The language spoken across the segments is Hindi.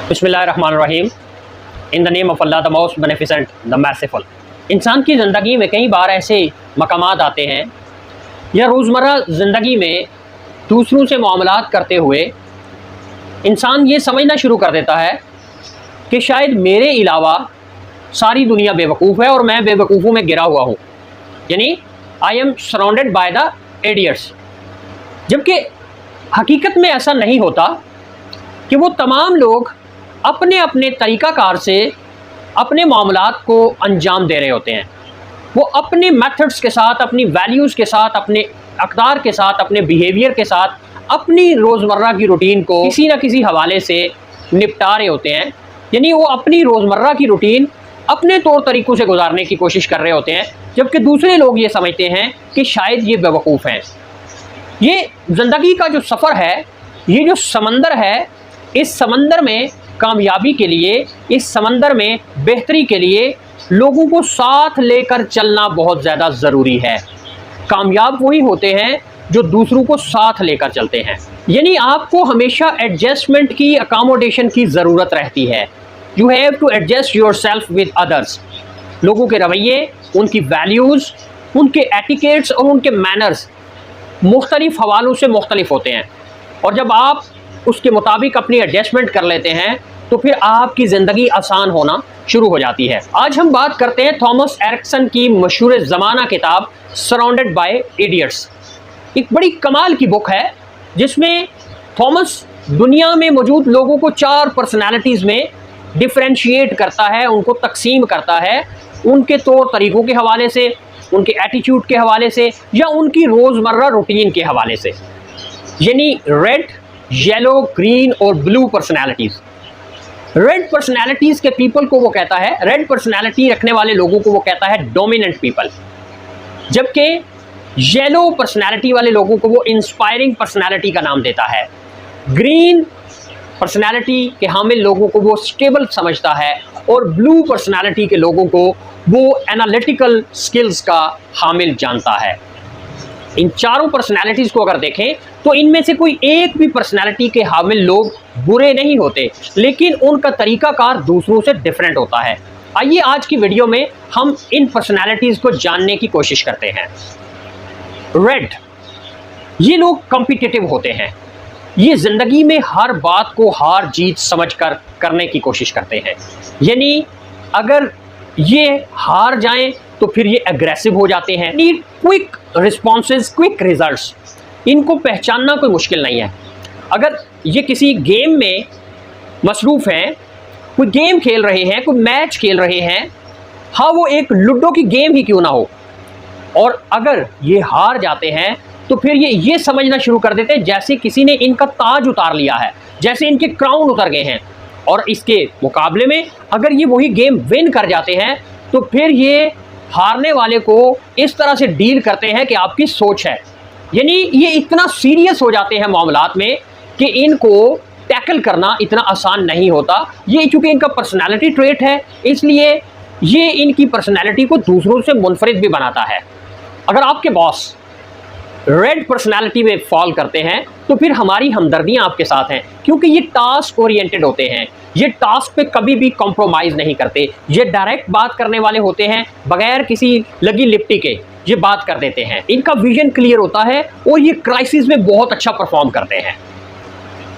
बिस्मिल्लाहिर्रहमानिर्रहीम। In the name of Allah the most beneficent the merciful. इंसान की ज़िंदगी में कई बार ऐसे मकामात आते हैं या रोज़मर्रा ज़िंदगी में दूसरों से मामलात करते हुए इंसान ये समझना शुरू कर देता है कि शायद मेरे अलावा सारी दुनिया बेवकूफ़ है और मैं बेवकूफ़ों में गिरा हुआ हूँ, यानी I am surrounded by the idiots. जबकि हकीकत में ऐसा नहीं होता कि वो तमाम लोग अपने अपने तरीक़ाकार से अपने मामलात को अंजाम दे रहे होते हैं। वो अपने मेथड्स के साथ, अपनी वैल्यूज़ के साथ, अपने अक़दार के साथ, अपने बिहेवियर के साथ, अपनी रोज़मर्रा की रूटीन को किसी न किसी हवाले से निपटा रहे होते हैं। यानी वो अपनी रोज़मर्रा की रूटीन अपने तौर तरीक़ों से गुजारने की कोशिश कर रहे होते हैं, जबकि दूसरे लोग ये समझते हैं कि शायद ये बेवकूफ़ हैं। ये ज़िंदगी का जो सफ़र है, ये जो समंदर है, इस समंदर में कामयाबी के लिए, इस समंदर में बेहतरी के लिए लोगों को साथ लेकर चलना बहुत ज़्यादा ज़रूरी है। कामयाब वही होते हैं जो दूसरों को साथ लेकर चलते हैं। यानी आपको हमेशा एडजस्टमेंट की, अकोमोडेशन की ज़रूरत रहती है। You have to adjust yourself with others. लोगों के रवैये, उनकी वैल्यूज़, उनके एटिकेट्स और उनके मैनर्स मुख्तलिफ़ हवालों से मुख्तलिफ होते हैं, और जब आप उसके मुताबिक अपनी एडजस्टमेंट कर लेते हैं तो फिर आपकी ज़िंदगी आसान होना शुरू हो जाती है। आज हम बात करते हैं थॉमस एरिक्सन की मशहूर ज़माना किताब सराउंडेड बाय इडियट्स। एक बड़ी कमाल की बुक है जिसमें थॉमस दुनिया में मौजूद लोगों को 4 पर्सनैलिटीज़ में डिफ्रेंशिएट करता है, उनको तकसीम करता है, उनके तौर तरीक़ों के हवाले से, उनके एटीट्यूड के हवाले से या उनकी रोज़मर्रा रूटीन के हवाले से। यानी रेड, येलो, ग्रीन और ब्लू पर्सनैलिटीज़। रेड पर्सनैलिटीज़ के पीपल को वो कहता है, रेड पर्सनैलिटी रखने वाले लोगों को वो कहता है डोमिनेंट पीपल, जबकि येलो पर्सनैलिटी वाले लोगों को वो इंस्पायरिंग पर्सनैलिटी का नाम देता है। ग्रीन पर्सनैलिटी के हामिल लोगों को वो स्टेबल समझता है, और ब्लू पर्सनैलिटी के लोगों को वो एनालिटिकल स्किल्स का हामिल जानता है। इन चारों पर्सनैलिटीज़ को अगर देखें तो इनमें से कोई एक भी पर्सनैलिटी के हामिल लोग बुरे नहीं होते, लेकिन उनका तरीक़ाकार दूसरों से डिफरेंट होता है। आइए आज की वीडियो में हम इन पर्सनैलिटीज़ को जानने की कोशिश करते हैं। रेड, ये लोग कॉम्पिटिटिव होते हैं। ये ज़िंदगी में हर बात को हार जीत समझकर करने की कोशिश करते हैं। यानी अगर ये हार जाएं तो फिर ये एग्रेसिव हो जाते हैं। Need quick responses, quick results. इनको पहचानना कोई मुश्किल नहीं है। अगर ये किसी गेम में मसरूफ़ हैं, कोई गेम खेल रहे हैं, कोई मैच खेल रहे हैं, हाँ वो एक लूडो की गेम ही क्यों ना हो, और अगर ये हार जाते हैं तो फिर ये समझना शुरू कर देते हैं जैसे किसी ने इनका ताज उतार लिया है, जैसे इनके क्राउन उतर गए हैं। और इसके मुकाबले में अगर ये वही गेम विन कर जाते हैं तो फिर ये हारने वाले को इस तरह से डील करते हैं कि आपकी सोच है। यानी ये इतना सीरियस हो जाते हैं मामलात में कि इनको टैकल करना इतना आसान नहीं होता। ये चूँकि इनका पर्सनैलिटी ट्रेट है, इसलिए ये इनकी पर्सनैलिटी को दूसरों से मुनफरिद भी बनाता है। अगर आपके बॉस रेड पर्सनैलिटी में फॉल करते हैं तो फिर हमारी हमदर्दियाँ आपके साथ हैं, क्योंकि ये टास्क ओरिएंटेड होते हैं। ये टास्क पे कभी भी कॉम्प्रोमाइज़ नहीं करते। ये डायरेक्ट बात करने वाले होते हैं, बगैर किसी लगी लिपटी के ये बात कर देते हैं। इनका विजन क्लियर होता है और ये क्राइसिस में बहुत अच्छा परफॉर्म करते हैं।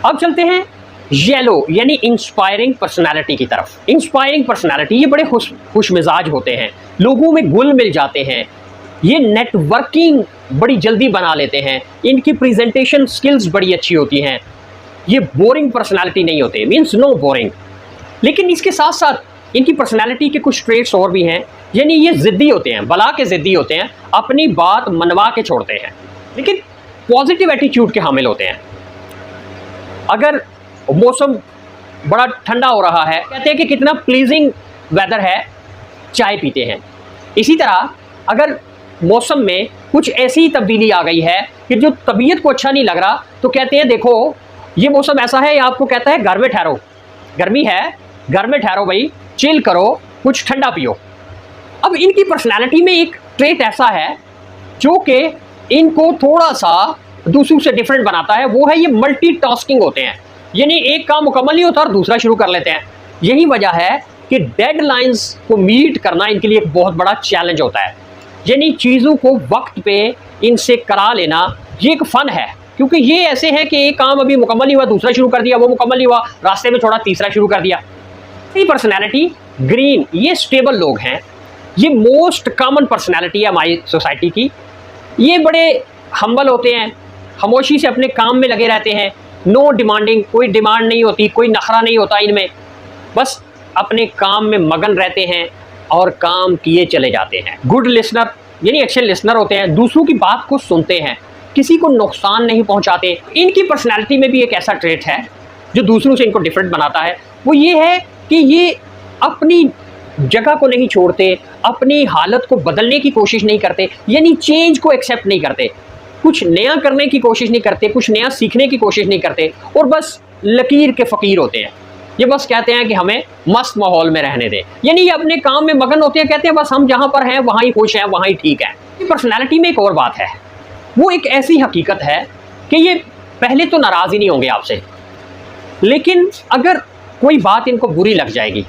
अब चलते हैं येलो यानी इंस्पायरिंग पर्सनैलिटी की तरफ। इंस्पायरिंग पर्सनैलिटी, ये बड़े खुश मिजाज होते हैं, लोगों में घुल मिल जाते हैं, ये नेटवर्किंग बड़ी जल्दी बना लेते हैं, इनकी प्रेजेंटेशन स्किल्स बड़ी अच्छी होती हैं। ये बोरिंग पर्सनालिटी नहीं होते, मीन्स नो बोरिंग। लेकिन इसके साथ साथ इनकी पर्सनालिटी के कुछ ट्रेट्स और भी हैं। यानी ये ज़िद्दी होते हैं, बला के ज़िद्दी होते हैं, अपनी बात मनवा के छोड़ते हैं, लेकिन पॉजिटिव एटीट्यूड के हामिल होते हैं। अगर मौसम बड़ा ठंडा हो रहा है, कहते हैं कि कितना प्लीजिंग वेदर है, चाय पीते हैं। इसी तरह अगर मौसम में कुछ ऐसी तब्दीली आ गई है कि जो तबीयत को अच्छा नहीं लग रहा, तो कहते हैं देखो ये मौसम ऐसा है, ये आपको कहता है घर में ठहरो, गर्मी है घर में ठहरो भाई, चिल करो, कुछ ठंडा पियो। अब इनकी पर्सनालिटी में एक ट्रेट ऐसा है जो कि इनको थोड़ा सा दूसरों से डिफरेंट बनाता है, वो है ये मल्टीटास्किंग होते हैं। यानी एक काम मुकम्मल नहीं होता और दूसरा शुरू कर लेते हैं। यही वजह है कि डेडलाइंस को मीट करना इनके लिए एक बहुत बड़ा चैलेंज होता है। यानी चीज़ों को वक्त पे इनसे करा लेना ये एक फ़न है, क्योंकि ये ऐसे है कि एक काम अभी मुकम्मल नहीं हुआ, दूसरा शुरू कर दिया, वो मुकम्मल नहीं हुआ, रास्ते में छोड़ा, तीसरा शुरू कर दिया। ये पर्सनैलिटी ग्रीन, ये स्टेबल लोग हैं, ये मोस्ट कॉमन पर्सनैलिटी है हमारी सोसाइटी की। ये बड़े हम्बल होते हैं, खामोशी से अपने काम में लगे रहते हैं, नो डिमांडिंग, कोई डिमांड नहीं होती, कोई नखरा नहीं होता इनमें, बस अपने काम में मगन रहते हैं और काम किए चले जाते हैं। गुड लिसनर, यानी अच्छे लिसनर होते हैं, दूसरों की बात को सुनते हैं, किसी को नुकसान नहीं पहुंचाते। इनकी पर्सनैलिटी में भी एक ऐसा ट्रेट है जो दूसरों से इनको डिफरेंट बनाता है, वो ये है कि ये अपनी जगह को नहीं छोड़ते, अपनी हालत को बदलने की कोशिश नहीं करते, यानी चेंज को एक्सेप्ट नहीं करते, कुछ नया करने की कोशिश नहीं करते, कुछ नया सीखने की कोशिश नहीं करते, और बस लकीर के फ़कीर होते हैं। ये बस कहते हैं कि हमें मस्त माहौल में रहने दें, यानी ये अपने काम में मगन होते हैं, कहते हैं बस हम जहाँ पर हैं वहाँ ही खुश हैं, वहाँ ही ठीक है। पर्सनैलिटी में एक और बात है, वो एक ऐसी हकीकत है कि ये पहले तो नाराज़ ही नहीं होंगे आपसे, लेकिन अगर कोई बात इनको बुरी लग जाएगी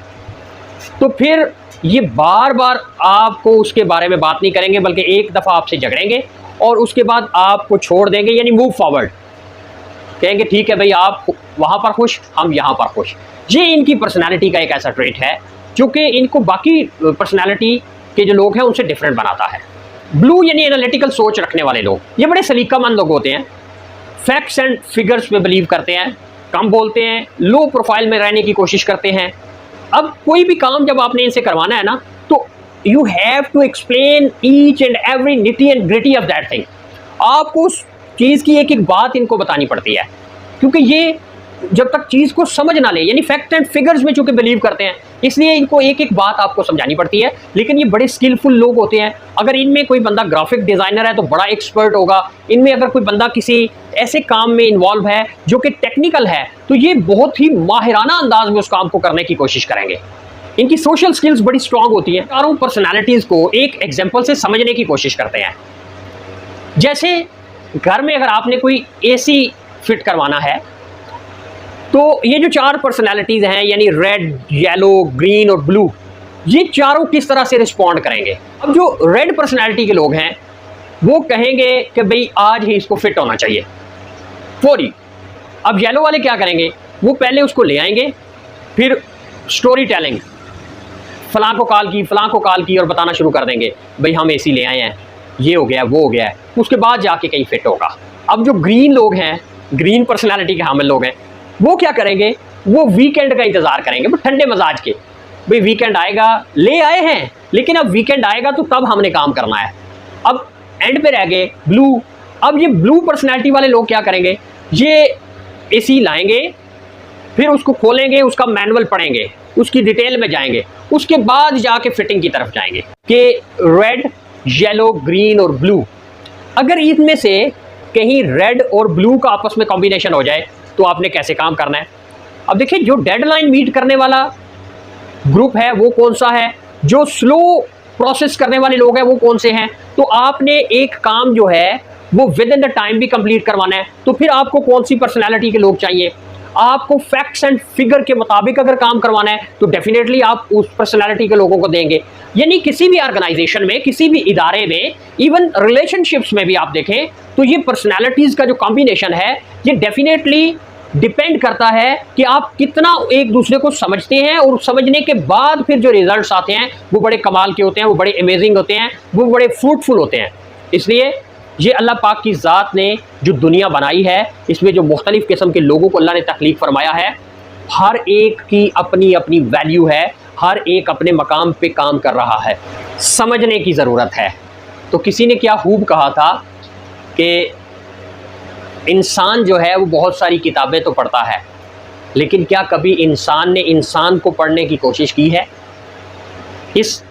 तो फिर ये बार बार आपको उसके बारे में बात नहीं करेंगे, बल्कि एक दफ़ा आपसे झगड़ेंगे और उसके बाद आपको छोड़ देंगे, यानी मूव फॉरवर्ड, कहेंगे ठीक है भाई, आप वहाँ पर खुश, हम यहाँ पर खुश। ये इनकी पर्सनैलिटी का एक ऐसा ट्रेट है जो कि इनको बाकी पर्सनैलिटी के जो लोग हैं उनसे डिफरेंट बनाता है। ब्लू यानी एनालिटिकल सोच रखने वाले लोग, ये बड़े सलीकामंद लोग होते हैं, फैक्ट्स एंड फिगर्स में बिलीव करते हैं, कम बोलते हैं, लो प्रोफाइल में रहने की कोशिश करते हैं। अब कोई भी काम जब आपने इनसे करवाना है ना, तो you have to explain each and every nitty and gritty of that thing. आपको उस चीज़ की एक एक बात इनको बतानी पड़ती है, क्योंकि ये जब तक चीज़ को समझ ना ले, यानी फैक्ट एंड फिगर्स में चूंकि बिलीव करते हैं, इसलिए इनको एक एक बात आपको समझानी पड़ती है। लेकिन ये बड़े स्किलफुल लोग होते हैं। अगर इनमें कोई बंदा ग्राफिक डिज़ाइनर है तो बड़ा एक्सपर्ट होगा, इनमें अगर कोई बंदा किसी ऐसे काम में इन्वॉल्व है जो कि टेक्निकल है, तो ये बहुत ही माहिराना अंदाज में उस काम को करने की कोशिश करेंगे। इनकी सोशल स्किल्स बड़ी स्ट्रांग होती हैं। चारों पर्सनैलिटीज़ को एक एग्जाम्पल से समझने की कोशिश करते हैं। जैसे घर में अगर आपने कोई AC फिट करवाना है, तो ये जो चार पर्सनैलिटीज़ हैं, यानी रेड, येलो, ग्रीन और ब्लू, ये चारों किस तरह से रिस्पॉन्ड करेंगे। अब जो रेड पर्सनैलिटी के लोग हैं वो कहेंगे कि भाई आज ही इसको फिट होना चाहिए फौरी। अब येलो वाले क्या करेंगे, वो पहले उसको ले आएंगे, फिर स्टोरी टेलिंग, फलां को कॉल की, फलां को कॉल की, और बताना शुरू कर देंगे भाई हम AC ले आए हैं, ये हो गया, वो हो गया है, उसके बाद जाके कहीं फिट होगा। अब जो ग्रीन लोग हैं, ग्रीन पर्सनैलिटी के हामिल लोग हैं, वो क्या करेंगे, वो वीकेंड का इंतज़ार करेंगे, वो ठंडे मजाज के, भाई वीकेंड आएगा, ले आए हैं, लेकिन अब वीकेंड आएगा तो तब हमने काम करना है। अब एंड पे रह गए ब्लू। अब ये ब्लू पर्सनैलिटी वाले लोग क्या करेंगे, ये AC लाएंगे, फिर उसको खोलेंगे, उसका मैनुअल पढ़ेंगे, उसकी डिटेल में जाएंगे, उसके बाद जाके फिटिंग की तरफ जाएंगे कि रेड, येलो, ग्रीन और ब्लू, अगर इनमें से कहीं रेड और ब्लू का आपस में कॉम्बिनेशन हो जाए तो आपने कैसे काम करना है। अब देखिए, जो डेडलाइन मीट करने वाला ग्रुप है वो कौन सा है, जो स्लो प्रोसेस करने वाले लोग हैं वो कौन से हैं, तो आपने एक काम जो है वो विद इन द टाइम भी कंप्लीट करवाना है, तो फिर आपको कौन सी पर्सनैलिटी के लोग चाहिए। आपको फैक्ट्स एंड फिगर के मुताबिक अगर काम करवाना है तो डेफिनेटली आप उस पर्सनैलिटी के लोगों को देंगे। यानी किसी भी ऑर्गेनाइजेशन में, किसी भी इदारे में, इवन रिलेशनशिप्स में भी आप देखें तो ये पर्सनैलिटीज़ का जो कॉम्बिनेशन है ये डेफिनेटली डिपेंड करता है कि आप कितना एक दूसरे को समझते हैं, और समझने के बाद फिर जो रिजल्ट्स आते हैं वो बड़े कमाल के होते हैं, वो बड़े अमेजिंग होते हैं, वो बड़े फ्रूटफुल होते हैं। इसलिए ये अल्लाह पाक की ज़ात ने जो दुनिया बनाई है, इसमें जो मुख्तलिफ़ किस्म के लोगों को अल्लाह ने तख्लीक फरमाया है, हर एक की अपनी अपनी वैल्यू है, हर एक अपने मकाम पे काम कर रहा है, समझने की ज़रूरत है। तो किसी ने क्या खूब कहा था कि इंसान जो है वो बहुत सारी किताबें तो पढ़ता है, लेकिन क्या कभी इंसान ने इंसान को पढ़ने की कोशिश की है। इस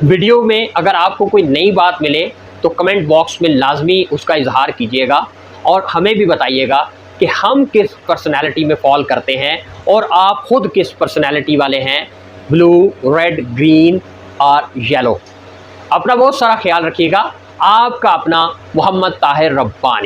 वीडियो में अगर आपको कोई नई बात मिले तो कमेंट बॉक्स में लाजमी उसका इजहार कीजिएगा, और हमें भी बताइएगा कि हम किस पर्सनैलिटी में फॉल करते हैं और आप ख़ुद किस पर्सनैलिटी वाले हैं, ब्लू, रेड, ग्रीन और येलो। अपना बहुत सारा ख्याल रखिएगा। आपका अपना मोहम्मद ताहिर रब्बानी।